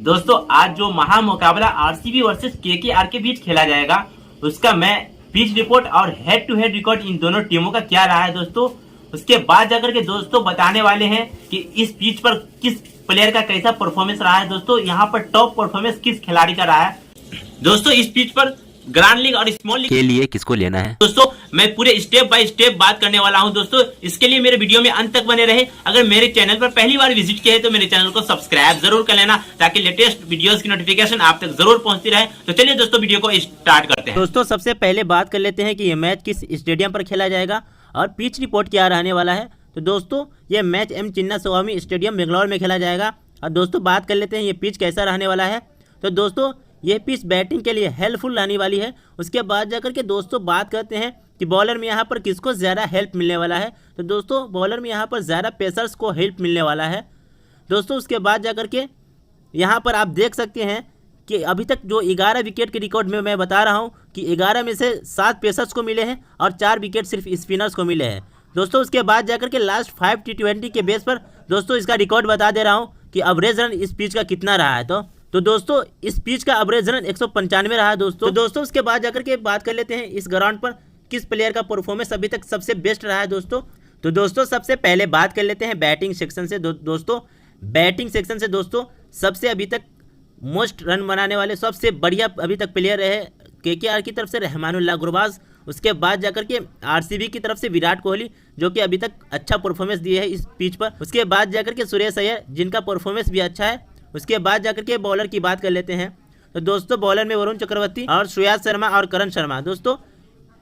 दोस्तों आज जो महामुकाबला आरसीबी वर्सेस केकेआर के बीच खेला जाएगा उसका मैं पिच रिपोर्ट और हेड टू हेड रिकॉर्ड इन दोनों टीमों का क्या रहा है दोस्तों, उसके बाद जाकर के दोस्तों बताने वाले हैं कि इस पिच पर किस प्लेयर का कैसा परफॉर्मेंस रहा है। दोस्तों यहाँ पर टॉप परफॉर्मेंस किस खिलाड़ी का रहा है। दोस्तों इस पिच पर ग्रांड लीग और स्मॉल लीग के लिए किसको लेना है दोस्तों मैं पूरे स्टेप बाय स्टेप बात करने वाला हूं दोस्तों। इसके लिए मेरे वीडियो में अंत तक बने रहे। अगर मेरे चैनल पर पहली बार विजिट किया है तो मेरे चैनल को सब्सक्राइब जरूर कर लेना ताकि लेटेस्ट वीडियोस की नोटिफिकेशन आप तक जरूर पहुंचती रहे। तो चलिए दोस्तों वीडियो को स्टार्ट करते हैं। दोस्तों सबसे पहले बात कर लेते हैं कि ये मैच किस स्टेडियम पर खेला जाएगा और पिच रिपोर्ट क्या रहने वाला है। तो दोस्तों ये match M Chinnaswamy stadium Bangalore में खेला जाएगा। और दोस्तों बात कर लेते हैं ये पिच कैसा रहने वाला है। तो दोस्तों ये पिच बैटिंग के लिए हेल्पफुल रहने वाली है। उसके बाद जाकर के दोस्तों बात करते हैं कि बॉलर में यहाँ पर किसको ज़्यादा हेल्प मिलने वाला है। तो दोस्तों बॉलर में यहाँ पर ज़्यादा पेसर्स को हेल्प मिलने वाला है दोस्तों। उसके बाद जाकर के यहाँ पर आप देख सकते हैं कि अभी तक जो 11 विकेट के रिकॉर्ड में मैं बता रहा हूँ कि 11 में से 7 पेसर्स को मिले हैं और 4 विकेट सिर्फ स्पिनर्स को मिले हैं दोस्तों। उसके बाद जाकर के लास्ट 5 T20 के बेस पर दोस्तों इसका रिकॉर्ड बता दे रहा हूँ कि एवरेज रन इस पिच का कितना रहा है। तो दोस्तों इस पिच का एवरेज रन 195 रहा है दोस्तों। तो दोस्तों उसके बाद जाकर के बात कर लेते हैं इस ग्राउंड पर किस प्लेयर का परफॉर्मेंस अभी तक सबसे बेस्ट रहा है दोस्तों। तो दोस्तों सबसे पहले बात कर लेते हैं बैटिंग सेक्शन से। दोस्तों बैटिंग सेक्शन से दोस्तों सबसे अभी तक मोस्ट रन बनाने वाले सबसे बढ़िया अभी तक प्लेयर रहे केकेआर की तरफ से रहमानुल्लाह गुरबाज। उसके बाद जाकर के आरसीबी की तरफ से विराट कोहली जो कि अभी तक अच्छा परफॉर्मेंस दिए है इस पिच पर। उसके बाद जाकर के सुरेश अय्यर जिनका परफॉर्मेंस भी अच्छा है। उसके बाद जाकर के बॉलर की बात कर लेते हैं। तो दोस्तों बॉलर में वरुण चक्रवर्ती और श्रेयस शर्मा और करण शर्मा दोस्तों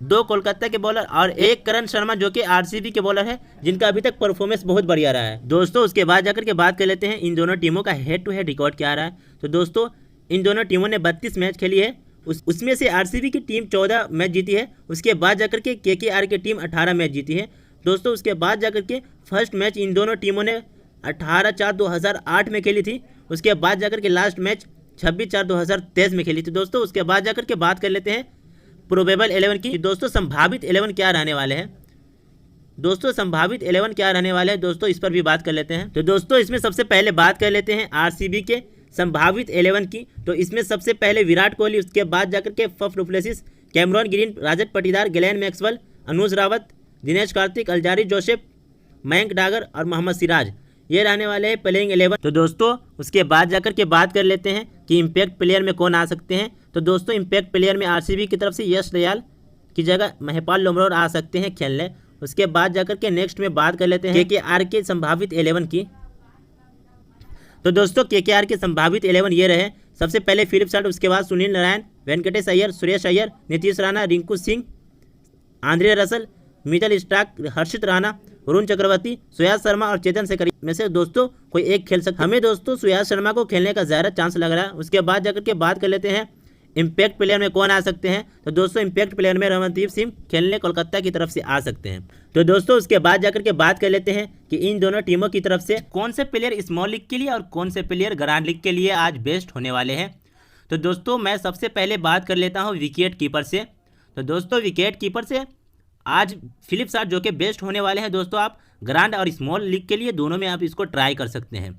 2 कोलकाता के बॉलर और 1 करण शर्मा जो कि आरसीबी के बॉलर है जिनका अभी तक परफॉर्मेंस बहुत बढ़िया रहा है दोस्तों। उसके बाद जाकर के बात कर लेते हैं इन दोनों टीमों का हेड टू हेड रिकॉर्ड क्या रहा है। तो दोस्तों इन दोनों टीमों ने 32 मैच खेली है। उसमें से आरसीबी की टीम 14 मैच जीती है। उसके बाद जाकर के केकेआर की टीम 18 मैच जीती है दोस्तों। उसके बाद जाकर के फर्स्ट मैच इन दोनों टीमों ने 18/4/2008 में खेली थी। उसके बाद जाकर के लास्ट मैच 26/4/2023 में खेली थी दोस्तों। उसके बाद जाकर के बात कर लेते हैं प्रोबेबल 11 की। दोस्तों संभावित 11 क्या रहने वाले हैं। दोस्तों संभावित 11 क्या रहने वाले हैं दोस्तों इस पर भी बात कर लेते हैं। तो दोस्तों इसमें सबसे पहले बात कर लेते हैं आरसीबी के संभावित 11 की। तो इसमें सबसे पहले विराट कोहली, उसके बाद जाकर के puff du Plessis, Cameron green, Rajat Patidar, Glenn Maxwell, अनुज रावत, दिनेश कार्तिक, अल्जारी जोसेफ, मयंक डागर और मोहम्मद सिराज ये रहने वाले हैं प्लेइंग 11। तो दोस्तों उसके बाद जाकर के बात कर लेते हैं कि इम्पैक्ट प्लेयर में कौन आ सकते हैं। तो दोस्तों इम्पैक्ट प्लेयर में आरसीबी की तरफ से यश दयाल की जगह महिपाल लोमरोर आ सकते हैं खेलने। उसके बाद जाकर के नेक्स्ट में बात कर लेते हैं केकेआर के संभावित 11 की। तो दोस्तों केकेआर के संभावित 11 ये रहे। सबसे पहले फिलिप साल्ट, उसके बाद Sunil Narayan, Venkatesh Iyer, Suresh Iyer, Nitish Rana, Rinku Singh, Andre Russell, Mitchell Starc, Harshit Rana, Varun Chakravarthy, Shreyas Sharma और चेतन शेखर में से दोस्तों कोई एक खेल सकता। हमें दोस्तों श्रेयस शर्मा को खेलने का ज़्यादा चांस लग रहा है। उसके बाद जाकर के बात कर लेते हैं इम्पैक्ट प्लेयर में कौन आ सकते हैं। तो दोस्तों इम्पैक्ट प्लेयर में रमनदीप सिंह खेलने कोलकाता की तरफ से आ सकते हैं। तो दोस्तों उसके बाद जाकर के बात कर लेते हैं कि इन दोनों टीमों की तरफ से कौन से प्लेयर स्मॉल लीग के लिए और कौन से प्लेयर ग्रांड लीग के लिए आज बेस्ट होने वाले हैं। तो दोस्तों मैं सबसे पहले बात कर लेता हूँ विकेट कीपर से। तो दोस्तों विकेट कीपर से आज फिलिप साल्ट जो कि बेस्ट होने वाले हैं दोस्तों। आप ग्रांड और स्मॉल लीग के लिए दोनों में आप इसको ट्राई कर सकते हैं।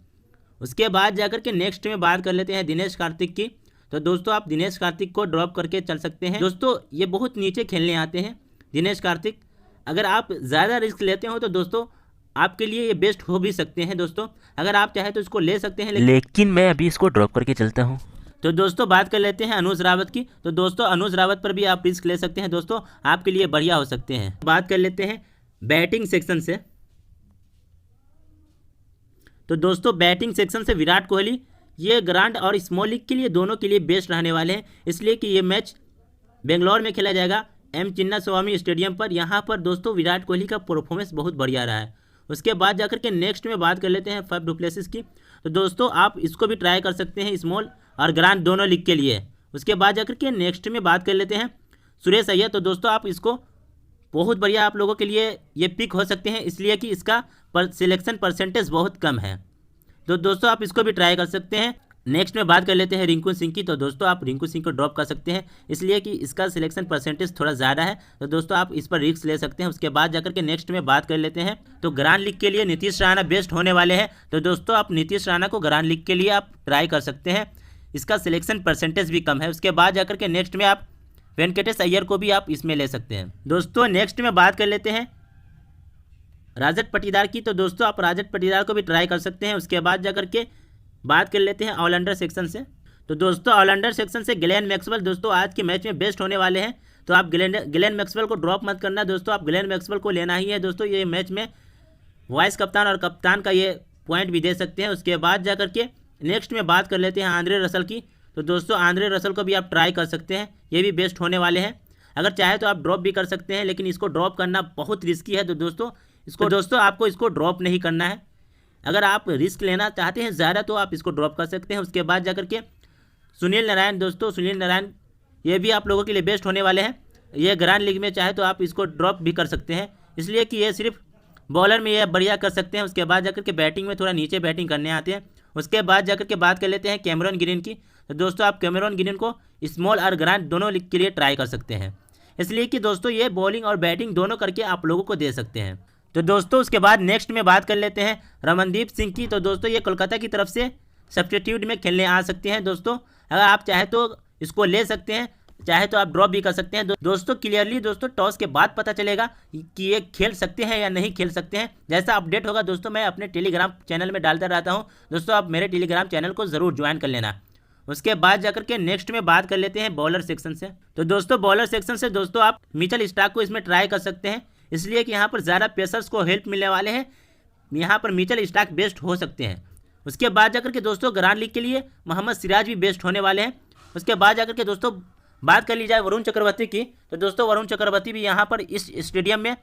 उसके बाद जाकर के नेक्स्ट में बात कर लेते हैं दिनेश कार्तिक की। तो दोस्तों आप दिनेश कार्तिक को ड्रॉप करके चल सकते हैं दोस्तों। ये बहुत नीचे खेलने आते हैं दिनेश कार्तिक। अगर आप ज़्यादा रिस्क लेते हो तो दोस्तों आपके लिए ये बेस्ट हो भी सकते हैं दोस्तों। अगर आप चाहे तो इसको ले सकते हैं लेकिन मैं अभी इसको ड्रॉप करके चलता हूँ। तो दोस्तों बात कर लेते हैं अनुज रावत की। तो दोस्तों अनुज रावत पर भी आप रिस्क ले सकते हैं दोस्तों, आपके लिए बढ़िया हो सकते हैं। बात कर लेते हैं बैटिंग सेक्शन से। तो दोस्तों बैटिंग सेक्शन से विराट कोहली ये ग्रांड और स्मॉल लीग के लिए दोनों के लिए बेस्ट रहने वाले हैं, इसलिए कि ये मैच बेंगलोर में खेला जाएगा एम चिन्नास्वामी स्टेडियम पर। यहाँ पर दोस्तों विराट कोहली का परफॉर्मेंस बहुत बढ़िया रहा है। उसके बाद जाकर के नेक्स्ट में बात कर लेते हैं फफ डुप्लेसिस की। तो दोस्तों आप इसको भी ट्राई कर सकते हैं स्मॉल और ग्रांड दोनों लीग के लिए। उसके बाद जाकर के नेक्स्ट में बात कर लेते हैं सुरेश अय्यर। तो दोस्तों आप इसको बहुत बढ़िया आप लोगों के लिए ये पिक हो सकते हैं, इसलिए कि इसका सिलेक्शन परसेंटेज बहुत कम है। तो दोस्तों आप इसको भी ट्राई कर सकते हैं। नेक्स्ट में बात कर लेते हैं रिंकू सिंह की। तो दोस्तों आप रिंकू सिंह को ड्रॉप कर सकते हैं, इसलिए कि इसका सिलेक्शन परसेंटेज थोड़ा ज़्यादा है, तो दोस्तों आप इस पर रिस्क ले सकते हैं। उसके बाद जाकर के नेक्स्ट में बात कर लेते हैं, तो ग्रांड लीग के लिए नीतीश राणा बेस्ट होने वाले हैं। तो दोस्तों आप नीतीश राणा को ग्रांड लीग के लिए आप ट्राई कर सकते हैं, इसका सिलेक्शन परसेंटेज भी कम है। उसके बाद जाकर के नेक्स्ट में आप वेंकटेश अय्यर को भी आप इसमें ले सकते हैं। दोस्तों नेक्स्ट में बात कर लेते हैं राजत पाटीदार की। तो दोस्तों आप राजत पाटीदार को भी ट्राई कर सकते हैं। उसके बाद जाकर के बात कर लेते हैं ऑलराउंडर सेक्शन से। तो दोस्तों ऑलराउंडर सेक्शन से ग्लेन मैक्सवेल दोस्तों आज के मैच में बेस्ट होने वाले हैं, तो आप ग्लेन मैक्सवेल को ड्रॉप मत करना दोस्तों, आप ग्लेन मैक्सवेल को लेना ही है दोस्तों। ये मैच में वाइस कप्तान और कप्तान का ये पॉइंट भी दे सकते हैं। उसके बाद जाकर के नेक्स्ट में बात कर लेते हैं आंद्रे रसल की। तो दोस्तों आंद्रे रसल को भी आप ट्राई कर सकते हैं, ये भी बेस्ट होने वाले हैं। अगर चाहे तो आप ड्रॉप भी कर सकते हैं, लेकिन इसको ड्रॉप करना बहुत रिस्की है, तो दोस्तों आपको इसको ड्रॉप नहीं करना है। अगर आप रिस्क लेना चाहते हैं ज़्यादा तो आप इसको ड्रॉप कर सकते हैं। उसके बाद जाकर के सुनील नारायण दोस्तों, सुनील नारायण ये भी आप लोगों के लिए बेस्ट होने वाले हैं। ये ग्रांड लीग में चाहे तो आप इसको ड्रॉप भी कर सकते हैं, इसलिए कि ये सिर्फ बॉलर में ये बढ़िया कर सकते हैं। उसके बाद जाकर के बैटिंग में थोड़ा नीचे बैटिंग करने आते हैं। उसके बाद जाकर के बात कर लेते हैं कैमरन ग्रीन की। तो दोस्तों आप कैमरन ग्रीन को स्मॉल और ग्रांड दोनों लीग के लिए ट्राई कर सकते हैं, इसलिए कि दोस्तों ये बॉलिंग और बैटिंग दोनों करके आप लोगों को दे सकते हैं। तो दोस्तों उसके बाद नेक्स्ट में बात कर लेते हैं रमनदीप सिंह की। तो दोस्तों ये कोलकाता की तरफ से सब्स्टिट्यूट में खेलने आ सकते हैं दोस्तों, अगर आप चाहे तो इसको ले सकते हैं, चाहे तो आप ड्रॉप भी कर सकते हैं। दोस्तों क्लियरली दोस्तों टॉस के बाद पता चलेगा कि ये खेल सकते हैं या नहीं खेल सकते हैं। जैसा अपडेट होगा दोस्तों मैं अपने टेलीग्राम चैनल में डालता रहता हूँ दोस्तों, आप मेरे टेलीग्राम चैनल को ज़रूर ज्वाइन कर लेना। उसके बाद जाकर के नेक्स्ट में बात कर लेते हैं बॉलर सेक्शन से। तो दोस्तों बॉलर सेक्शन से दोस्तों आप मिचेल स्टार्क को इसमें ट्राई कर सकते हैं, इसलिए कि यहाँ पर ज़्यादा पेसर्स को हेल्प मिलने वाले हैं, यहाँ पर मिचेल स्टार्क बेस्ट हो सकते हैं। उसके बाद जाकर के दोस्तों ग्रांड लीग के लिए मोहम्मद सिराज भी बेस्ट होने वाले हैं। उसके बाद जाकर के दोस्तों बात कर ली जाए वरुण चक्रवर्ती की। तो दोस्तों वरुण चक्रवर्ती भी यहाँ पर इस स्टेडियम में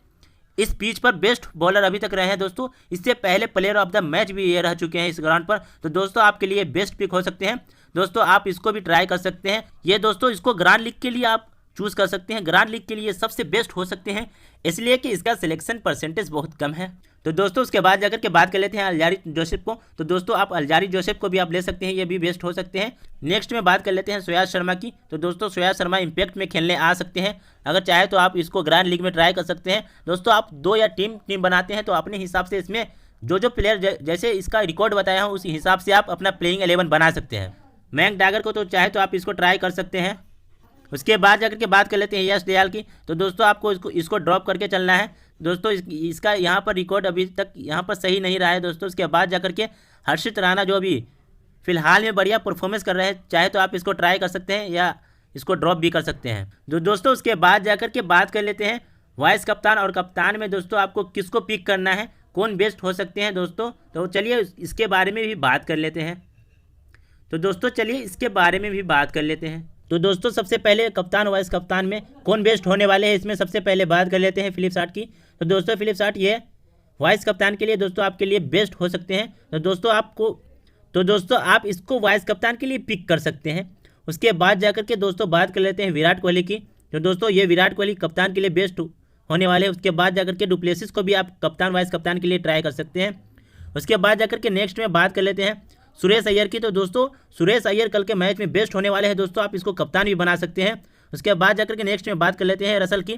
इस पिच पर बेस्ट बॉलर अभी तक रहे हैं दोस्तों, इससे पहले प्लेयर ऑफ द मैच भी ये रह चुके हैं इस ग्राउंड पर। तो दोस्तों आपके लिए बेस्ट पिक हो सकते हैं दोस्तों, आप इसको भी ट्राई कर सकते हैं। ये दोस्तों इसको ग्रांड लीग के लिए आप चूज़ कर सकते हैं, ग्रांड लीग के लिए सबसे बेस्ट हो सकते हैं, इसलिए कि इसका सिलेक्शन परसेंटेज बहुत कम है। तो दोस्तों उसके बाद जाकर के बात कर लेते हैं अल्जारी जोसेफ को। तो दोस्तों आप अल्जारी जोसेफ को भी आप ले सकते हैं, ये भी बेस्ट हो सकते हैं। नेक्स्ट में बात कर लेते हैं सुयाज शर्मा की। तो दोस्तों सुयाज शर्मा इम्पैक्ट में खेलने आ सकते हैं, अगर चाहे तो आप इसको ग्रांड लीग में ट्राई कर सकते हैं। दोस्तों आप 2 या टीम बनाते हैं तो अपने हिसाब से इसमें जो प्लेयर जैसे इसका रिकॉर्ड बताया हूँ उसी हिसाब से आप अपना प्लेइंग 11 बना सकते हैं। मयंक डागर को तो चाहे तो आप इसको ट्राई कर सकते हैं। उसके बाद जाकर के बात कर लेते हैं यश दयाल की। तो दोस्तों आपको इसको ड्रॉप करके चलना है दोस्तों, इसका यहाँ पर रिकॉर्ड अभी तक यहाँ पर सही नहीं रहा है दोस्तों। उसके बाद जाकर के हर्षित राणा जो अभी फिलहाल में बढ़िया परफॉर्मेंस कर रहे हैं, चाहे तो आप इसको ट्राई कर सकते हैं या इसको ड्रॉप भी कर सकते हैं। दोस्तों उसके बाद जाकर के बात कर लेते हैं वाइस कप्तान और कप्तान में दोस्तों आपको किसको पिक करना है, कौन बेस्ट हो सकते हैं दोस्तों। तो चलिए इसके बारे में भी बात कर लेते हैं। तो दोस्तों चलिए इसके बारे में भी बात कर लेते हैं। तो दोस्तों सबसे पहले कप्तान वाइस कप्तान में कौन बेस्ट होने वाले हैं, इसमें सबसे पहले बात कर लेते हैं फिलिप सार्ट की। तो दोस्तों फिलिप सार्ट ये वाइस कप्तान के लिए दोस्तों आपके लिए बेस्ट हो सकते हैं। तो दोस्तों आप इसको वाइस कप्तान के लिए पिक कर सकते हैं। उसके बाद जाकर के दोस्तों बात कर लेते हैं विराट कोहली की। तो दोस्तों ये विराट कोहली कप्तान के लिए बेस्ट होने वाले हैं। उसके बाद जाकर के डुप्लेसिस को भी आप कप्तान वाइस कप्तान के लिए ट्राई कर सकते हैं। उसके बाद जाकर के नेक्स्ट में बात कर लेते हैं सुरेश अय्यर की। तो दोस्तों सुरेश अय्यर कल के मैच में बेस्ट होने वाले हैं दोस्तों, आप इसको कप्तान भी बना सकते हैं। उसके बाद जाकर के नेक्स्ट में बात कर लेते हैं रसल की।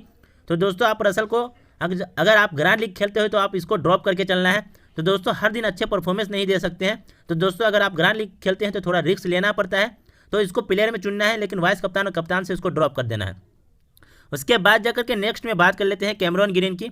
तो दोस्तों आप रसल को अगर आप ग्रांड लीग खेलते हो तो आप इसको ड्रॉप करके चलना है। तो दोस्तों हर दिन अच्छे परफॉर्मेंस नहीं दे सकते हैं, तो दोस्तों अगर आप ग्रांड लीग खेलते हैं तो थोड़ा रिस्क लेना पड़ता है, तो इसको प्लेयर में चुनना है, लेकिन वाइस कप्तान और कप्तान से इसको ड्रॉप कर देना है। उसके बाद जाकर के नेक्स्ट में बात कर लेते हैं कैमरन ग्रीन की।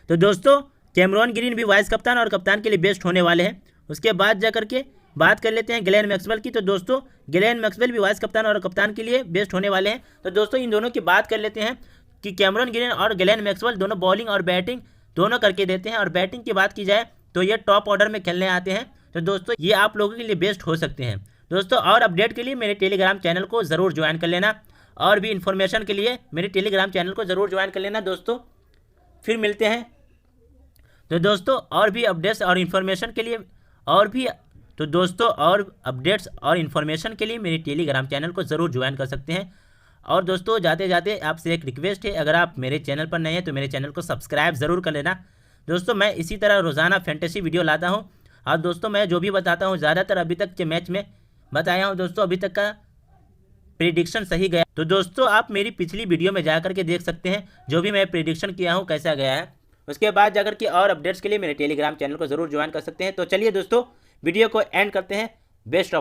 तो दोस्तों कैमरन ग्रीन भी वाइस कप्तान और कप्तान के लिए बेस्ट होने वाले हैं। उसके बाद जाकर के बात कर लेते हैं ग्लेन मैक्सवेल की। तो दोस्तों ग्लेन मैक्सवेल भी वाइस कप्तान और कप्तान के लिए बेस्ट होने वाले हैं। तो दोस्तों इन दोनों की बात कर लेते हैं कि कैमरन ग्रीन और ग्लेन मैक्सवेल दोनों बॉलिंग और बैटिंग दोनों करके देते हैं, और बैटिंग की बात की जाए तो ये टॉप ऑर्डर में खेलने आते हैं। तो दोस्तों ये आप लोगों के लिए बेस्ट हो सकते हैं दोस्तों। और अपडेट के लिए मेरे टेलीग्राम चैनल को ज़रूर ज्वाइन कर लेना, और भी इन्फॉर्मेशन के लिए मेरे टेलीग्राम चैनल को ज़रूर ज्वाइन कर लेना दोस्तों। फिर मिलते हैं। तो दोस्तों और भी अपडेट्स और इन्फॉर्मेशन के लिए अपडेट्स और इन्फॉर्मेशन के लिए मेरे टेलीग्राम चैनल को ज़रूर ज्वाइन कर सकते हैं। और दोस्तों जाते जाते आपसे एक रिक्वेस्ट है, अगर आप मेरे चैनल पर नए हैं तो मेरे चैनल को सब्सक्राइब ज़रूर कर लेना दोस्तों। मैं इसी तरह रोज़ाना फैंटेसी वीडियो लाता हूं, और दोस्तों मैं जो भी बताता हूं ज़्यादातर अभी तक के मैच में बताया हूँ दोस्तों, अभी तक का प्रिडिक्शन सही गया। तो दोस्तों आप मेरी पिछली वीडियो में जाकर के देख सकते हैं जो भी मैं प्रिडिक्शन किया हूँ कैसा गया है। उसके बाद जाकर के और अपडेट्स के लिए मेरे टेलीग्राम चैनल को जरूर ज्वाइन कर सकते हैं। तो चलिए दोस्तों वीडियो को एंड करते हैं। Best of